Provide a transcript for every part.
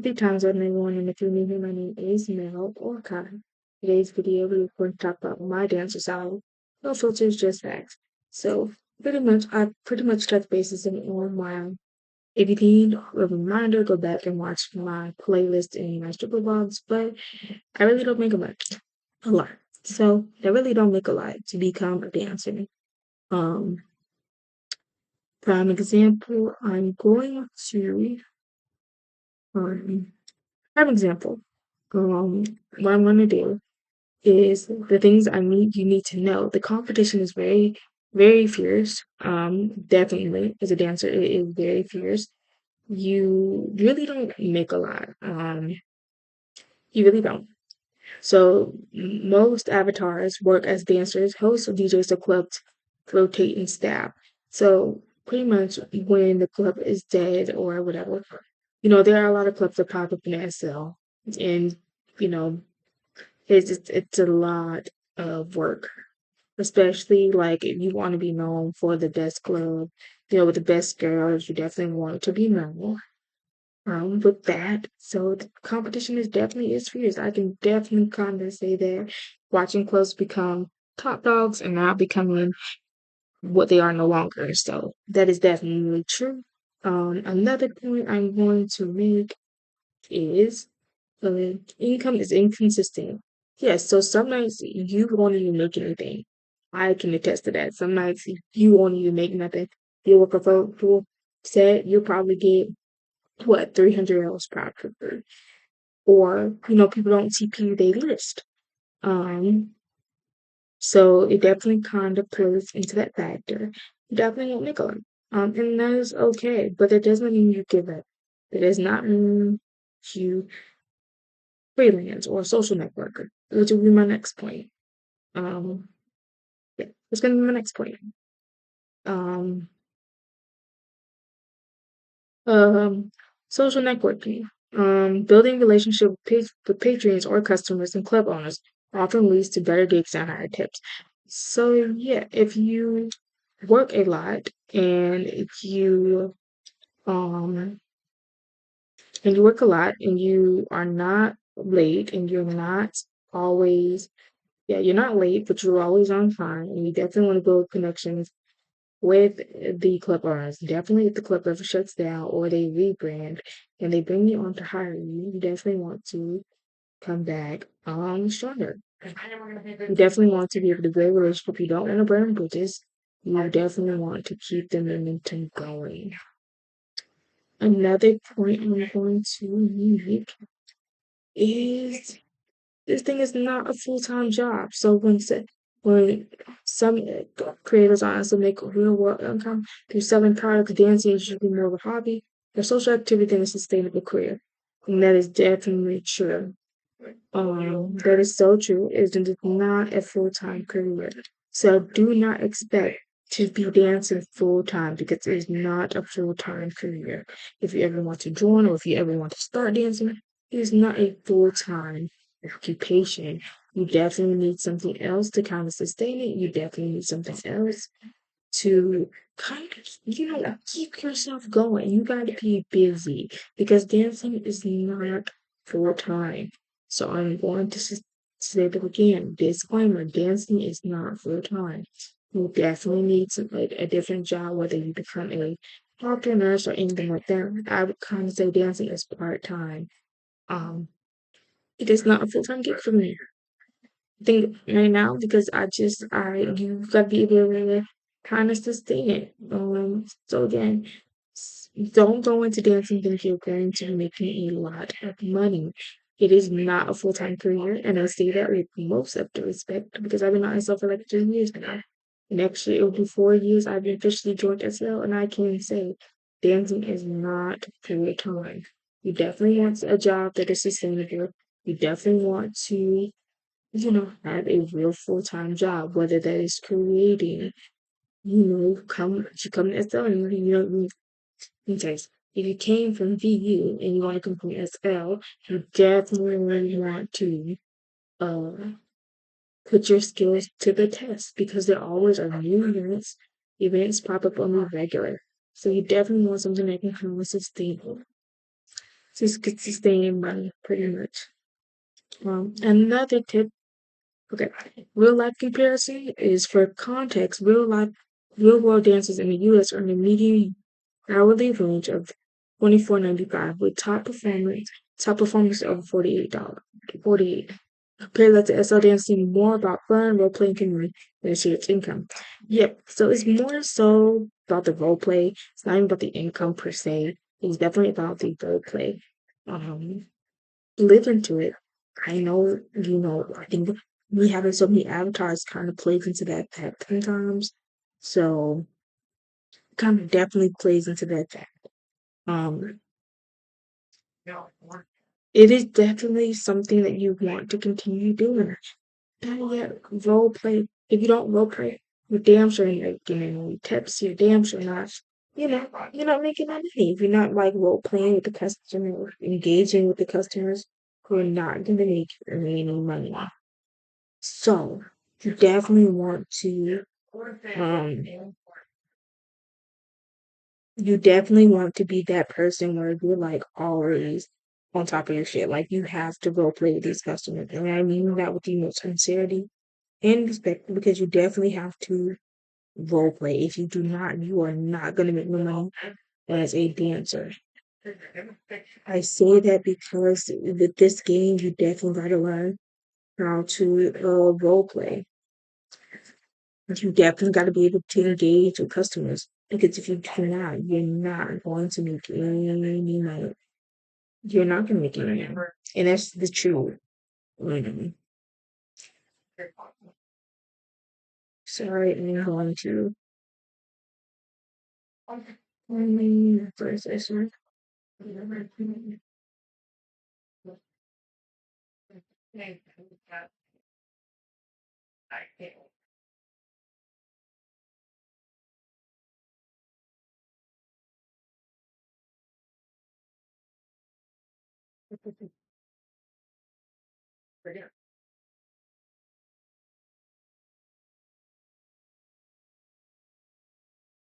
Happy times on everyone, and if you're new here, my name is Mel or Kai. Today's video, we're going to talk about my dancer style. No filters, just facts. So, I pretty much touch bases on my. If you need a reminder, go back and watch my playlist and my stripper vlogs, but I really don't make a lot. So, I really don't make a lot to become a dancer. Um, Prime example, I'm going to, um, prime example. What I'm going to do is the things you need to know. The competition is very, very fierce. Definitely as a dancer, it is very fierce. You really don't make a lot. You really don't. So most avatars work as dancers, hosts, or DJs, or clubs rotate in staff. So pretty much when the club is dead or whatever, there are a lot of clubs that pop up in SL, and you know it's a lot of work, especially like if you want to be known for the best club, with the best girls, you definitely want to be known. With that, so the competition is fierce. I can definitely kind of say that watching clubs become top dogs and now becoming what they are no longer. So that is definitely true. Another point I'm going to make is income is inconsistent. Yes, so some nights you won't even make anything. I can attest to that. Some nights you won't even make nothing. You work a full set, you'll probably get what, $300 probably. Or, people don't TP they list. Um, so it definitely kind of plays into that factor. You definitely won't make a lot. And that is okay, but that doesn't mean you give up. It does not mean you freelance or social networker, which will be my next point. Um, yeah, it's going to be my next point. Um, um, Social networking. Building relationship with patrons or customers and club owners often leads to better gigs and higher tips. So yeah, if you work a lot um and you work a lot and you are not late and you're not always you're not late, but you're always on time, and you definitely want to build connections with the club owners. Definitely if the club ever shuts down or they rebrand and they bring you on to hire you, you definitely want to come back stronger. You definitely want to be able to build a relationship. You don't want to burn bridges. You definitely want to keep the momentum going. Another point I'm going to make is this thing is not a full-time job. So when some creators honestly make real world income through selling products, dancing is usually more of a hobby, a social activity than a sustainable career. And that is definitely true. That is so true. It is not a full-time career. So do not expect to be dancing full-time because it is not a full-time career. If you ever want to join or if you ever want to start dancing, it is not a full-time occupation. You definitely need something else to kind of sustain it. You definitely need something else to kind of, keep yourself going. You got to be busy because dancing is not full time. So I'm going to say that again. Disclaimer: dancing is not full time. You definitely need a different job, whether you become a doctor, nurse, or anything like that. I would kind of say dancing is part time. Um, it is not a full time gig for me. I think right now because you gotta be able to kind of sustain it. So again, don't go into dancing thinking you're going to be making a lot of money. It is not a full time career, and I say that with most of the respect because I've been on myself for like 3 years now. Next year it will be 4 years. I've been officially joined SL, and I can say dancing is not full time. You definitely want a job that is sustainable. You definitely want to have a real full-time job, whether that is creating, come to SL and okay, if you came from VU and you want to come from SL, you definitely want to uh put your skills to the test because there always are new events pop up on the regular. So you definitely want something that can come with sustainable. just get to stay in money pretty much. Another tip. Okay, real life comparison is for context. Real world dancers in the U.S. earn a median hourly range of $24.95 with top performers over $48. 48. Compare that to SL dancing more about fun, role playing community than its income. Yep. So it's more so about the role play. It's not even about the income per se. It's definitely about the role play. Um, Live into it. I know, I think me having so many avatars kind of plays into that sometimes. So kind of definitely plays into that fact. Um, it is definitely something that you want to continue doing. Better yet, role play. If you don't role play, you're damn sure you're not getting any tips. You're damn sure not, you're not making any money. If you're not like role playing with the customer, engaging with the customers, you're not gonna make any money. So you definitely want to um you definitely want to be that person where you're like always on top of your shit. Like you have to role play with these customers. And I mean that with the most sincerity and respect because you definitely have to role play. If you do not, you are not gonna make no money as a dancer. I say that because with this game you definitely gotta learn how to role play. You definitely got to be able to engage with customers because if you do not, you're not going to make any money. You're not going to make any money, and that's the truth. Mm. Sorry, I'm going to. First session.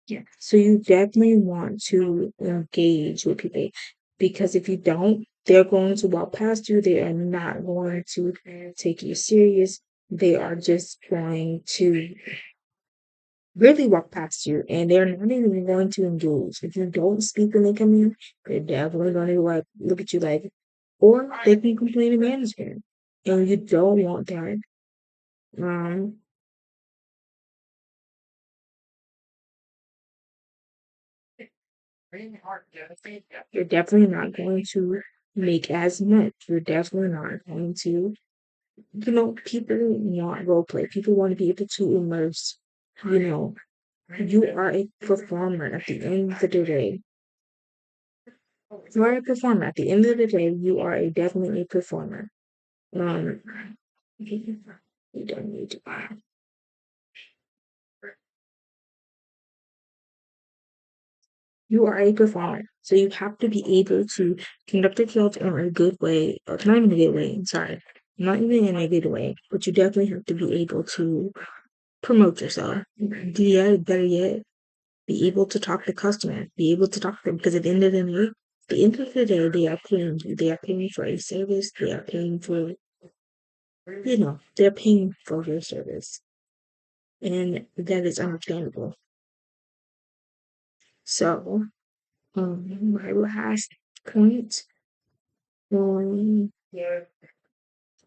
Yeah. So you definitely want to engage with people because if you don't, they're going to walk past you. They are not going to take you serious. They are just going to really walk past you and they're not even going to engage. If you don't speak when they come in, they're definitely going to like look at you like, or they can complain to management. And you don't want that. Um, you're definitely not going to make as much. You're definitely not going to, people want role play. People want to be able to immerse, you know, you are a performer at the end of the day. You are a performer. At the end of the day, you are definitely a performer. Um, you don't need to buy. You are a performer, so you have to be able to conduct yourself in a good way, or not even a good way. I'm sorry, not even in a good way, but you definitely have to be able to promote yourself. Yeah, better yet, be able to talk to customers, be able to talk to them, because at the end of the day, they are paying you. They are paying for a service. They are paying for, they're paying for your service, and that is understandable. So, my point, um,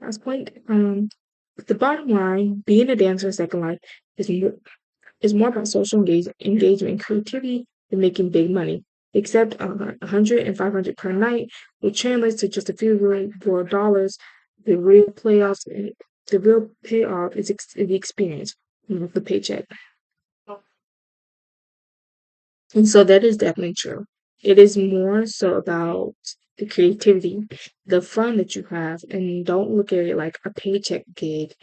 last point, the bottom line, being a dancer in Second Life is more about social engagement, creativity, than making big money. Except 100 and 500 per night, which translates to just a few real world dollars. The real playoffs, the real payoff is the experience, the paycheck. And so that is definitely true. It is more so about the creativity, the fun that you have, and don't look at it like a paycheck gig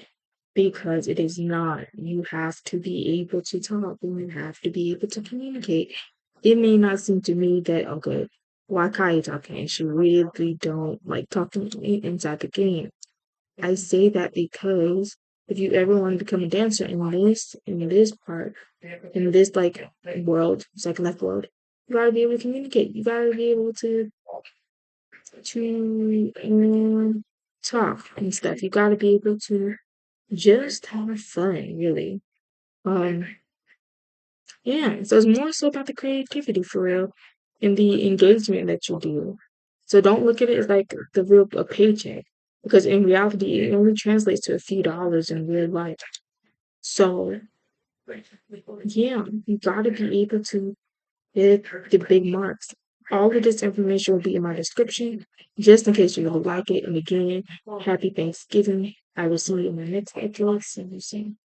because it is not. You have to be able to talk and you have to be able to communicate. It may not seem to me that, okay, why Kai talking? And she really don't like talking to me inside the game. I say that because if you ever want to become a dancer in this like world, second life world, you gotta be able to communicate. You gotta be able to to talk and stuff. You got to be able to just have fun, really. Um, yeah, so it's more so about the creativity for real and the engagement that you do. So don't look at it as like the real a paycheck because in reality it only translates to a few dollars in real life. So yeah, you gotta be able to hit the big marks. All of this information will be in my description, just in case you don't like it. And again, happy Thanksgiving. I will see you in the next episode. See you soon.